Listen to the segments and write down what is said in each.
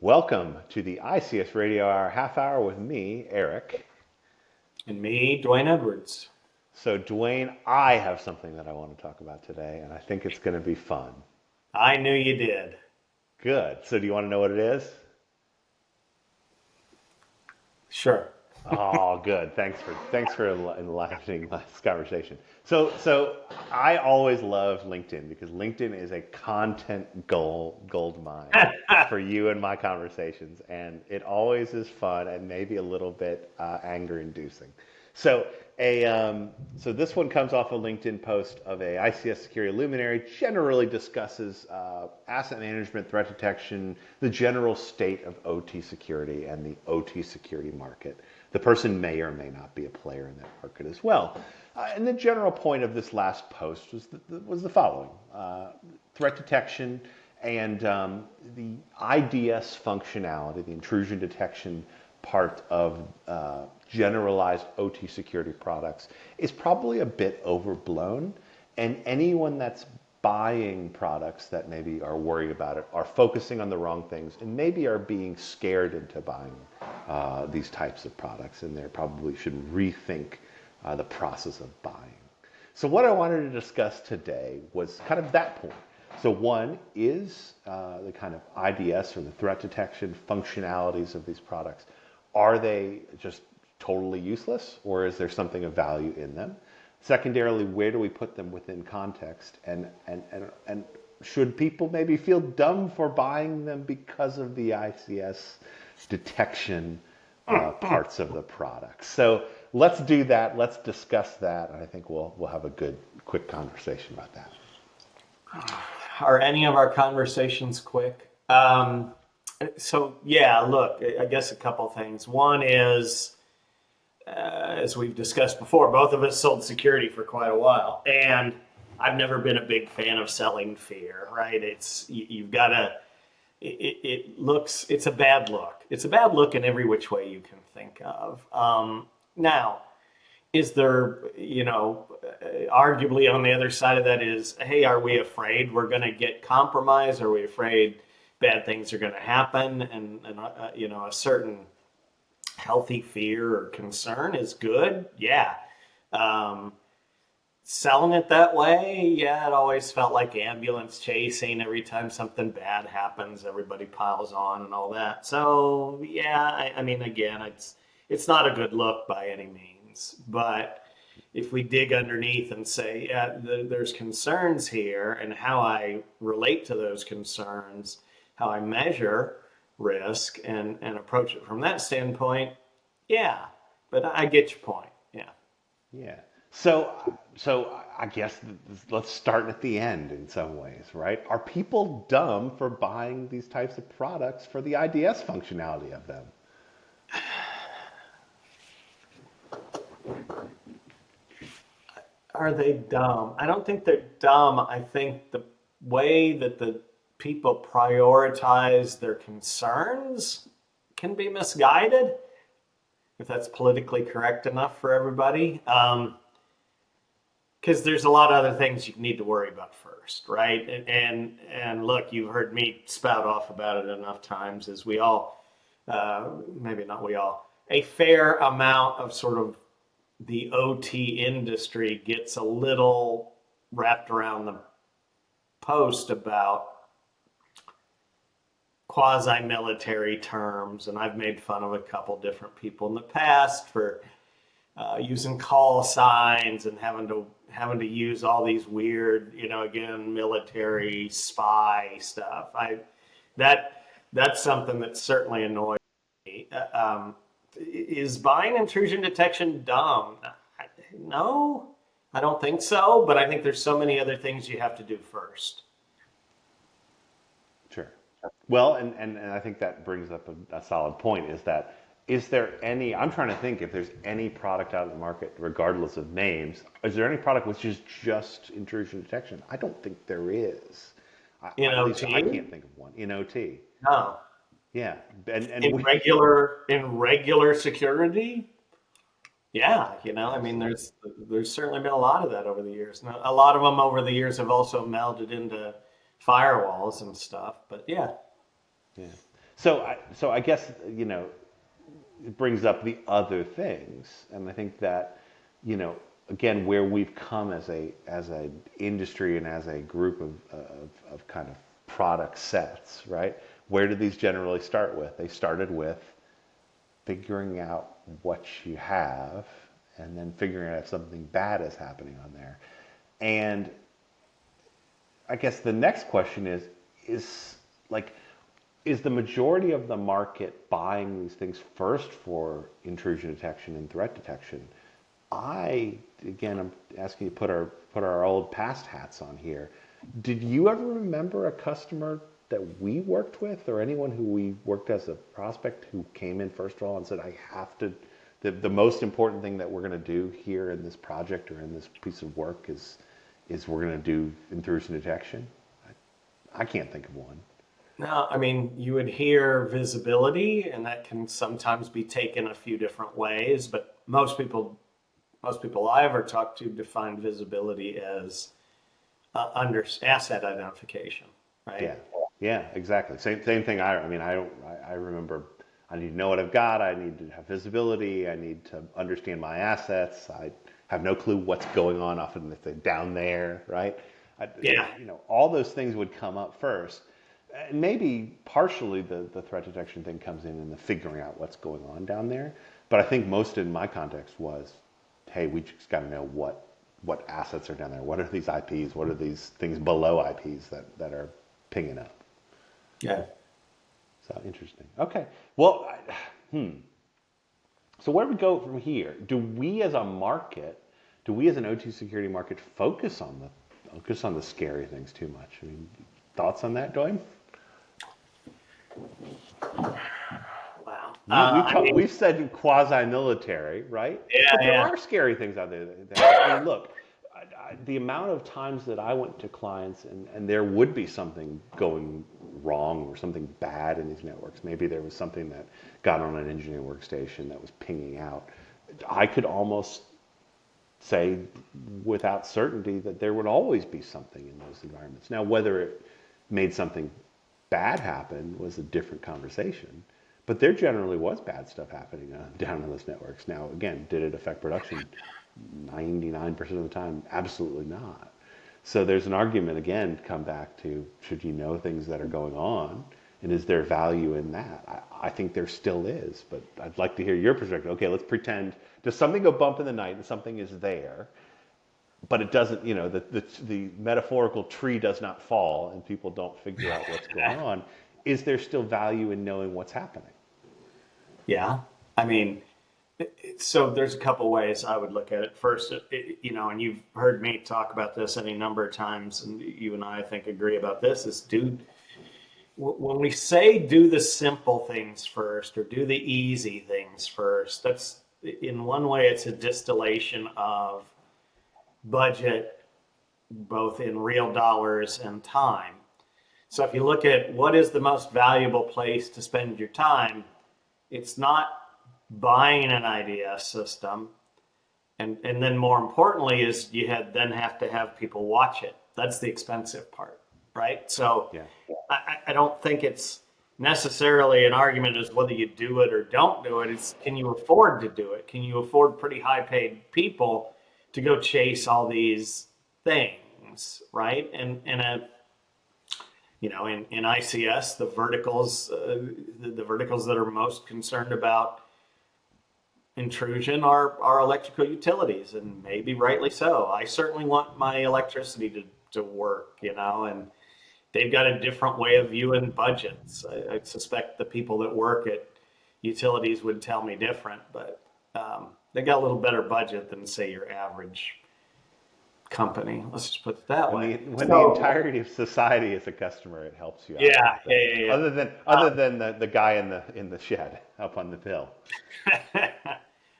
Welcome to the ICS Radio Hour half hour with me, Eric. And me, Dwayne Edwards. So, Dwayne, I have something that I want to talk about today, and I think it's going to be fun. I knew you did. Good. So, do you want to know what it is? Sure. Oh, good. Thanks for enlightening this conversation. So I always love LinkedIn because LinkedIn is a content gold mine for you and my conversations, and it always is fun and maybe a little bit anger inducing. So so this one comes off a LinkedIn post of a ICS security luminary. Generally discusses asset management, threat detection, the general state of OT security and the OT security market. The person may or may not be a player in that market as well. And the general point of this last post was the following: threat detection and the IDS functionality, the intrusion detection part of generalized OT security products is probably a bit overblown, and anyone that's buying products that maybe are worried about it are focusing on the wrong things and maybe are being scared into buying these types of products, and they probably should rethink the process of buying. So what I wanted to discuss today was kind of that point. So one is the kind of IDS or the threat detection functionalities of these products. Are they just totally useless, or is there something of value in them? Secondarily, where do we put them within context? And should people maybe feel dumb for buying them because of the ICS detection parts of the product? So let's do that. Let's discuss that. And I think we'll have a good, quick conversation about that. Are any of our conversations quick? So yeah, look, I guess a couple things. One is, as we've discussed before, both of us sold security for quite a while, and I've never been a big fan of selling fear. Right? You've got to. It's a bad look. It's a bad look in every which way you can think of. Now, is there, arguably on the other side of that is, hey, are we afraid we're going to get compromised? Are we afraid bad things are going to happen? And a certain healthy fear or concern is good. Yeah. Selling it that way, yeah, it always felt like ambulance chasing. Every time something bad happens, everybody piles on and all that. So yeah, I mean, again, it's not a good look by any means. But if we dig underneath and say, yeah, there's concerns here, and how I relate to those concerns, how I measure risk and approach it from that standpoint, yeah. But I get your point. Yeah. Yeah. So I guess let's start at the end in some ways, right? Are people dumb for buying these types of products for the IDS functionality of them? Are they dumb? I don't think they're dumb. I think the way that the people prioritize their concerns can be misguided, if that's politically correct enough for everybody. Because there's a lot of other things you need to worry about first, right? And look, you've heard me spout off about it enough times, as we all, maybe not we all, a fair amount of sort of the OT industry gets a little wrapped around the post about quasi-military terms, and I've made fun of a couple different people in the past for using call signs and having to use all these weird, again, military spy stuff. That's something that certainly annoys me. Is buying intrusion detection dumb? No, I don't think so. But I think there's so many other things you have to do first. Sure. Well, and I think that brings up a solid point, is there any, I'm trying to think if there's any product out in the market, regardless of names, is there any product which is just intrusion detection? I don't think there is. In At least I OT? can't think of one. In OT. No. Yeah. And In we, regular security? Yeah, I mean, there's certainly been a lot of that over the years. Now, a lot of them over the years have also melded into firewalls and stuff. But yeah. yeah. So I guess, it brings up the other things, and I think that, again, where we've come as a industry and as a group of kind of product sets, right? Where did these generally start with? They started with figuring out what you have, and then figuring out if something bad is happening on there. And I guess the next question is like, is the majority of the market buying these things first for intrusion detection and threat detection? Again, I'm asking you to put our old past hats on here. Did you ever remember a customer that we worked with, or anyone who we worked as a prospect, who came in first of all and said, I have to, the most important thing that we're going to do here in this project or in this piece of work is we're going to do intrusion detection? I can't think of one. No, I mean, you would hear visibility, and that can sometimes be taken a few different ways, but most people I ever talked to define visibility as under asset identification, right? Yeah, yeah, exactly. Same thing. I remember. I need to know what I've got. I need to have visibility. I need to understand my assets. I have no clue what's going on often if they're down there, right? Yeah. All those things would come up first. And maybe partially the threat detection thing comes in the figuring out what's going on down there. But I think most in my context was, hey, we just got to know what assets are down there. What are these IPs? What are these things below IPs that are pinging up? Yeah. So interesting. Okay. Well, so where do we go from here? Do we as a market, do we as an OT security market focus on the scary things too much? I mean, thoughts on that, Doyle? Wow. We've said quasi-military, right? Yeah, But there yeah. are scary things out there. I mean, look, the amount of times that I went to clients and there would be something going wrong or something bad in these networks. Maybe there was something that got on an engineering workstation that was pinging out. I could almost say without certainty that there would always be something in those environments. Now, whether it made something bad happen was a different conversation. But there generally was bad stuff happening down in those networks. Now, again, did it affect production? 99% of the time, absolutely not. So there's an argument, again, come back to, should you know things that are going on? And is there value in that? I think there still is, but I'd like to hear your perspective. Okay, let's pretend, does something go bump in the night and something is there, but it doesn't, the metaphorical tree does not fall and people don't figure out what's going on. Is there still value in knowing what's happening? Yeah. I mean, so there's a couple ways I would look at it. First, and you've heard me talk about this any number of times, and you and I think agree about this, is when we say do the simple things first or do the easy things first, that's in one way, it's a distillation of budget, both in real dollars and time. So if you look at what is the most valuable place to spend your time, it's not buying an IDS system. And then more importantly is then have to have people watch it. That's the expensive part, right? So Yeah. I don't think it's necessarily an argument as whether you do it or don't do it. It's, can you afford to do it? Can you afford pretty high paid people to go chase all these things, right? In ICS, the verticals that are most concerned about intrusion are electrical utilities, and maybe rightly so. I certainly want my electricity to work, and they've got a different way of viewing budgets. I suspect the people that work at utilities would tell me different, but they got a little better budget than, say, your average company. Let's just put it that way. When the entirety of society is a customer, it helps you out. Yeah. Other than the guy in the shed up on the hill.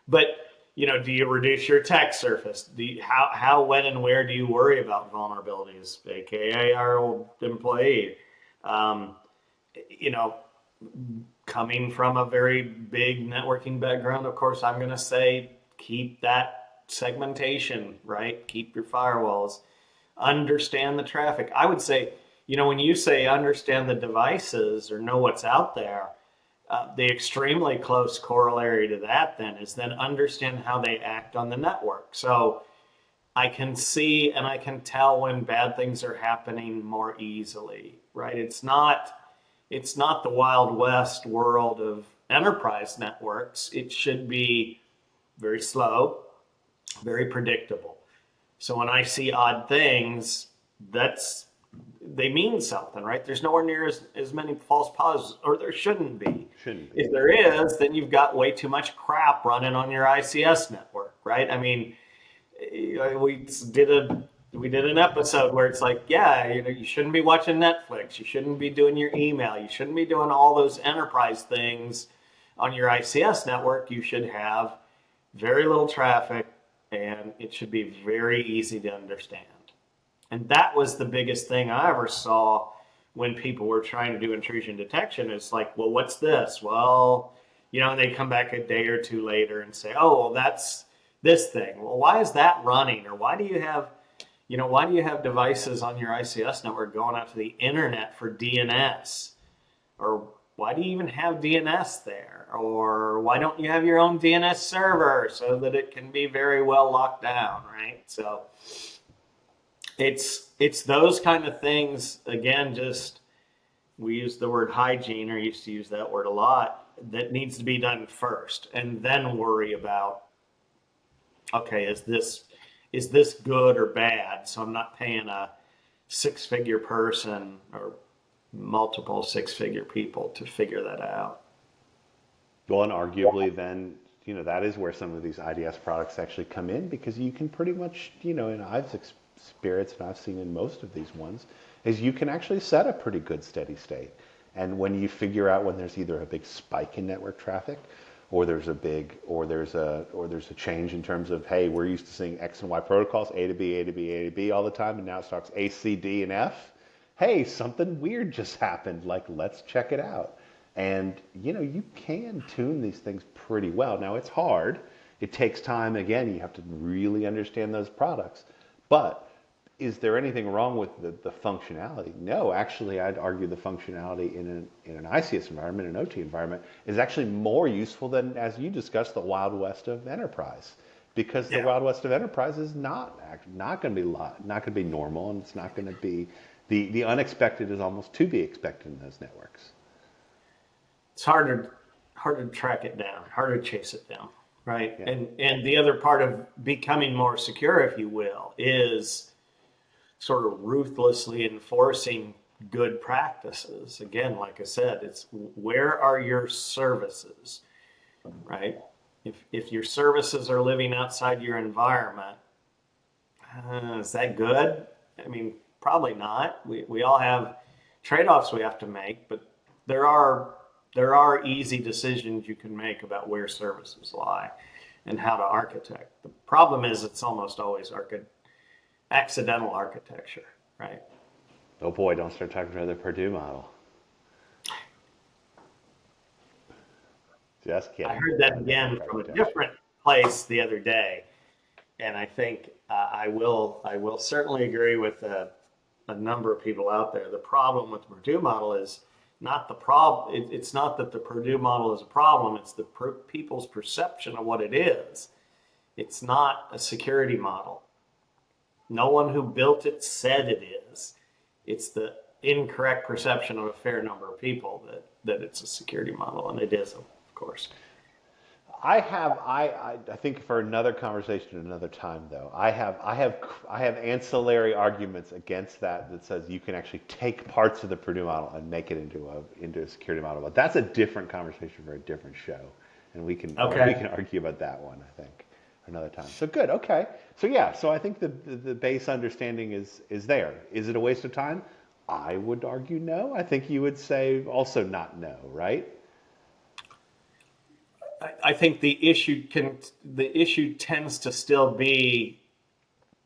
But do you reduce your attack surface? How, when, and where do you worry about vulnerabilities? AKA our old employee. Coming from a very big networking background, of course, I'm going to say keep that segmentation, right? Keep your firewalls. Understand the traffic. I would say when you say understand the devices or know what's out there, the extremely close corollary to that then is then understand how they act on the network. So I can see and I can tell when bad things are happening more easily, right? It's not the Wild West world of enterprise networks. It should be very slow, very predictable. So when I see odd things, that's they mean something, right? There's nowhere near as many false positives, or there shouldn't be. Shouldn't be. If there is, then you've got way too much crap running on your ICS network, right? I mean, we did an episode where it's like, yeah, you shouldn't be watching Netflix, you shouldn't be doing your email, you shouldn't be doing all those enterprise things on your ICS network. You should have very little traffic, and it should be very easy to understand. And that was the biggest thing I ever saw when people were trying to do intrusion detection. It's like, well, what's this? Well, and they come back a day or two later and say, oh, well, that's this thing. Well, why is that running? Or why do you have devices on your ICS network going out to the internet for DNS? Or why do you even have DNS there? Or why don't you have your own DNS server so that it can be very well locked down, right? So it's those kind of things. Again, just we use the word hygiene, or used to use that word a lot, that needs to be done first, and then worry about, okay, is this good or bad? So I'm not paying a six-figure person or multiple six-figure people to figure that out. Well, and arguably then, that is where some of these IDS products actually come in, because you can pretty much, and I've experienced and I've seen in most of these ones, is you can actually set a pretty good steady state. And when you figure out when there's either a big spike in network traffic, or there's a change in terms of, hey, we're used to seeing X and Y protocols, A to B, A to B, A to B all the time, and now it starts A, C, D, and F. Hey, something weird just happened. Like, let's check it out. And you can tune these things pretty well. Now it's hard. It takes time. Again, you have to really understand those products. But is there anything wrong with the functionality? No, actually, I'd argue the functionality in an ICS environment, an OT environment, is actually more useful than, as you discussed, the Wild West of enterprise, because the Yeah. Wild West of enterprise is not going to be not going to be normal, and it's not going to be the unexpected is almost to be expected in those networks. It's hard to track it down, hard to chase it down, right? Yeah. And the other part of becoming more secure, if you will, is sort of ruthlessly enforcing good practices. Again, like I said, it's where are your services, right? If your services are living outside your environment, is that good? I mean, probably not. We all have trade-offs we have to make, but there are easy decisions you can make about where services lie and how to architect. The problem is it's almost always accidental architecture, right? Oh boy, don't start talking about the Purdue model. Just kidding. I heard that again from a different place the other day, and I think I will certainly agree with a number of people out there. The problem with the Purdue model is not the problem. It's not that the Purdue model is a problem. It's the people's perception of what it is. It's not a security model. No one who built it said it is. It's the incorrect perception of a fair number of people that it's a security model, and it isn't, of course. I think for another conversation another time though. I have ancillary arguments against that says you can actually take parts of the Purdue model and make it into a security model. But that's a different conversation for a different show, and we can argue about that one, I think, another time. So good, okay. So yeah, so I think the base understanding is there. Is it a waste of time? I would argue no. I think you would say also not no, right? I think the issue tends to still be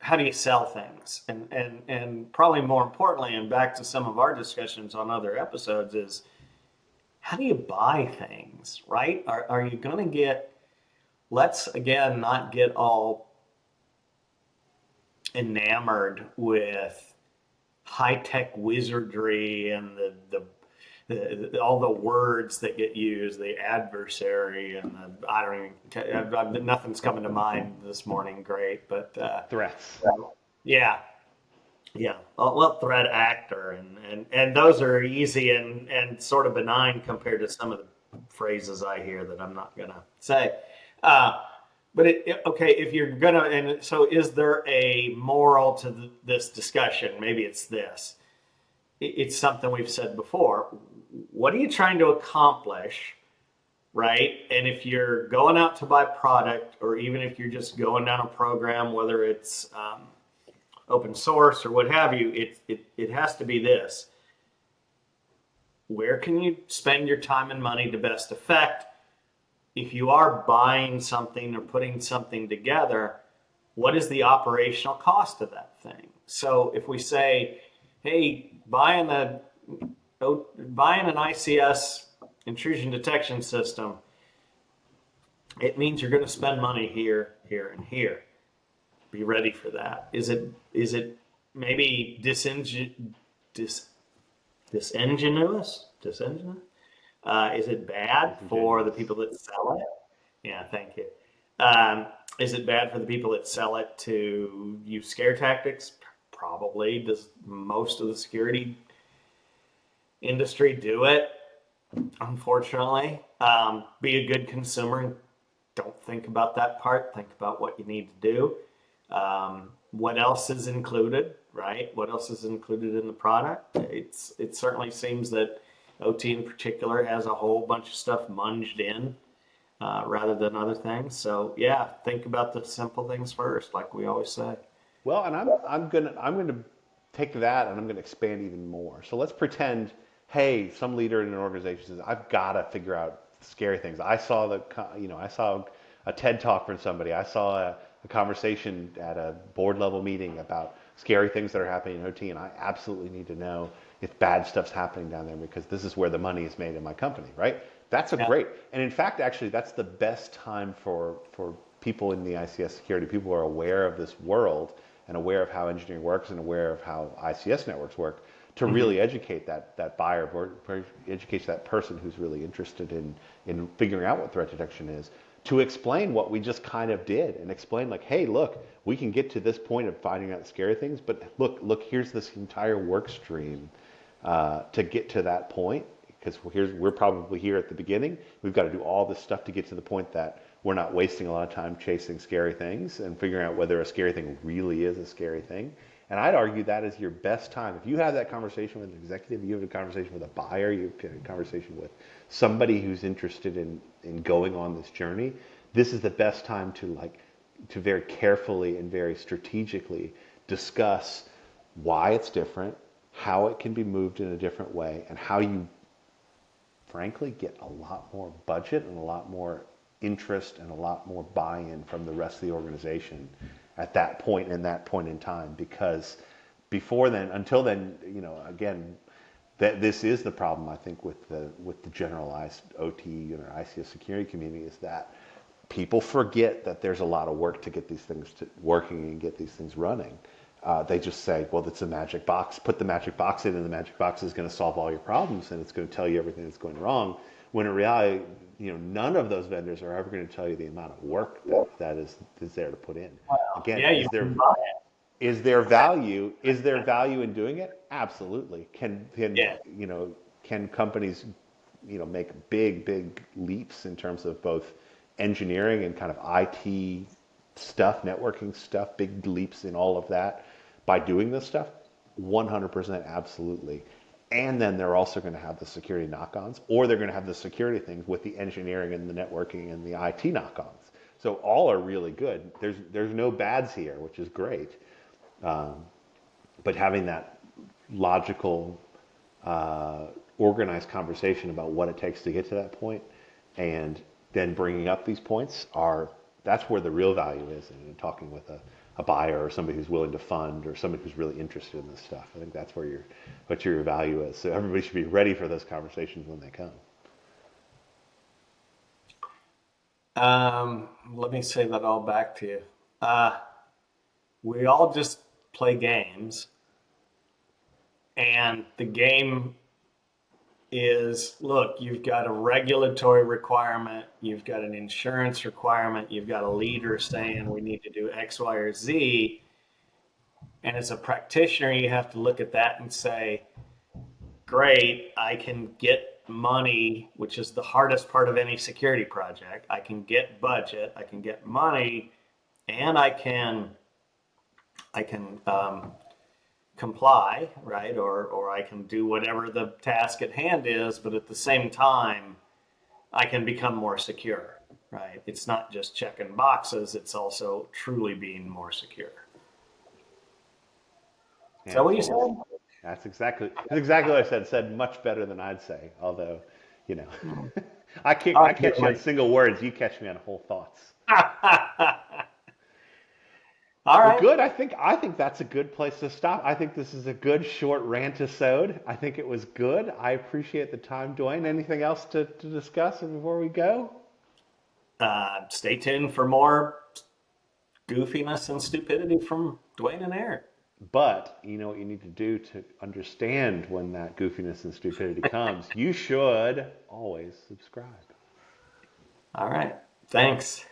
how do you sell things, and probably more importantly, and back to some of our discussions on other episodes, is how do you buy things, right? Are you going to get? Let's again not get all enamored with high-tech wizardry and all the words that get used, the adversary and I don't even, nothing's coming to mind this morning. Great, but Threats. yeah, yeah. Well, threat actor and those are easy and sort of benign compared to some of the phrases I hear that I'm not gonna say. Uh, but okay, if you're gonna, and so is there a moral to this discussion? Maybe it's this. It's something we've said before. What are you trying to accomplish, right? And if you're going out to buy product, or even if you're just going down a program, whether it's open source or what have you, it has to be this. Where can you spend your time and money to best effect? If you are buying something or putting something together, what is the operational cost of that thing? So if we say, hey, buying an ICS intrusion detection system, it means you're going to spend money here, here, and here. Be ready for that. Is it maybe disingenuous? Is it bad for the people that sell it? Yeah, thank you. Is it bad for the people that sell it to use scare tactics? Probably. Does most of the security industry do it? Unfortunately. Be a good consumer and don't think about that part. Think about what you need to do. What else is included, right? What else is included in the product? It certainly seems that OT in particular has a whole bunch of stuff munged in rather than other things. So yeah, think about the simple things first, like we always say. Well, and I'm gonna take that and I'm gonna expand even more. So let's pretend, hey, some leader in an organization says, I've got to figure out scary things. I saw a TED talk from somebody. I saw a conversation at a board level meeting about scary things that are happening in OT, and I absolutely need to know if bad stuff's happening down there because this is where the money is made in my company, right? That's a Yeah. great, and in fact, actually, that's the best time for people in the ICS security, people who are aware of this world and aware of how engineering works and aware of how ICS networks work, to Mm-hmm. really educate that buyer, or educate that person who's really interested in figuring out what threat detection is, to explain what we just kind of did and explain like, hey, look, we can get to this point of finding out scary things, but look, here's this entire work stream to get to that point. Because we're probably here at the beginning. We've got to do all this stuff to get to the point that we're not wasting a lot of time chasing scary things and figuring out whether a scary thing really is a scary thing. And I'd argue that is your best time. If you have that conversation with an executive, you have a conversation with a buyer, you have a conversation with somebody who's interested in going on this journey, this is the best time to very carefully and very strategically discuss why it's different, how it can be moved in a different way, and how you frankly get a lot more budget and a lot more interest and a lot more buy-in from the rest of the organization at that point in time. Because before then, until then, again, that this is the problem I think with the generalized OT or ICS security community, is that people forget that there's a lot of work to get these things working and get these things running. They just say, well, it's a magic box. Put the magic box in, and the magic box is going to solve all your problems, and it's going to tell you everything that's going wrong. When in reality, none of those vendors are ever going to tell you the amount of work that is there to put in. Again, Yeah, you can buy it. is there value? Is there value in doing it? Absolutely. Yeah. Can companies make big leaps in terms of both engineering and kind of IT stuff, networking stuff, big leaps in all of that by doing this stuff? 100% absolutely. And then they're also going to have the security knock-ons, or they're going to have the security things with the engineering and the networking and the IT knock-ons. So all are really good. There's no bads here, which is great. But having that logical, organized conversation about what it takes to get to that point, and then bringing up these points, that's where the real value is in talking with a buyer or somebody who's willing to fund or somebody who's really interested in this stuff. I think that's what your value is. So everybody should be ready for those conversations when they come. Let me say that all back to you. We all just play games, And the game is, look, you've got a regulatory requirement, you've got an insurance requirement, you've got a leader saying we need to do X, Y, or Z. And as a practitioner, you have to look at that and say, great, I can get money, which is the hardest part of any security project. I can get budget, I can get money, and I can comply, right? Or I can do whatever the task at hand is, but at the same time, I can become more secure, right? It's not just checking boxes, it's also truly being more secure. Is that what you said? That's exactly what I said. Said much better than I'd say. Although, you know, Hmm. I catch you on single words. You catch me on whole thoughts. All Well, right. good. I think that's a good place to stop. I think this is a good short rant-isode. I think it was good. I appreciate the time, Dwayne. Anything else to discuss before we go? Stay tuned for more goofiness and stupidity from Dwayne and Eric. But you know what you need to do to understand when that goofiness and stupidity comes. You should always subscribe. All right. Thanks.